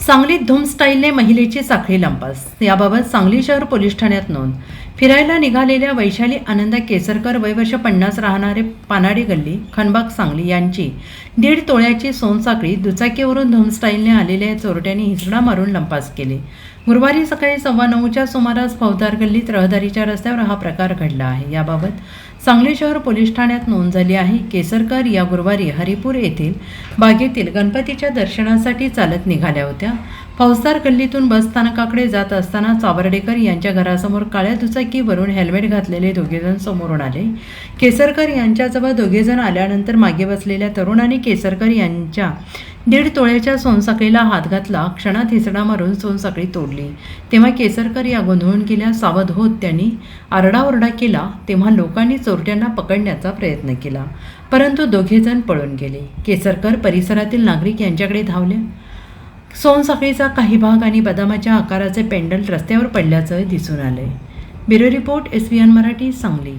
सांगलीत धूम स्टाईलने महिलेची साखळी लंपास. याबाबत सांगली शहर पोलीस ठाण्यात नोंद. फिरायला निघालेल्या वैशाली आनंदा केसरकर वय वर्ष 50 राहणारे पानाडी गल्ली खनबाग सांगली यांची 1.5 तोळ्याची सोनसाखळी दुचाकीवरून धूम स्टाईलने आलेल्या चोरट्यांनी हिसडा मारून लंपास केली. गुरुवारी सकाळी 9:15च्या सुमारास फौजदार गल्लीत रहदारीच्या रस्त्यावर हा प्रकार घडला आहे. याबाबत सांगली शहर पोलीस ठाण्यात नोंद झाली आहे. केसरकर या गुरुवारी हरिपूर येथील बागेतील गणपतीच्या दर्शनासाठी चालत निघाल्या होत्या. फौजदार गल्लीतून बस स्थानकाकडे जात असताना चावर्डेकर यांच्या घरासमोर काळ्या दुचाकीवरून हेल्मेट घातलेले दोघेजण समोरून आले. केसरकर यांच्याजवळ दोघेजण आल्यानंतर मागे बसलेल्या तरुणाने केसरकर यांच्या 1.5 तोळ्याच्या सोनसाखळीला हात घातला. क्षणात हिसडा मारून सोनसाखळी तोडली. तेव्हा केसरकर या गोंधळून गेल्या. सावध होत त्यांनी आरडाओरडा केला तेव्हा लोकांनी चोरट्यांना पकडण्याचा प्रयत्न केला, परंतु दोघेजण पळून गेले. केसरकर परिसरातील नागरिक यांच्याकडे धावले. सोनसाखळीचा काही भाग आणि बदामाच्या आकाराचे पेंडल रस्त्यावर पडल्याचं दिसून आले. Bureau report SVN Marathi Sangli.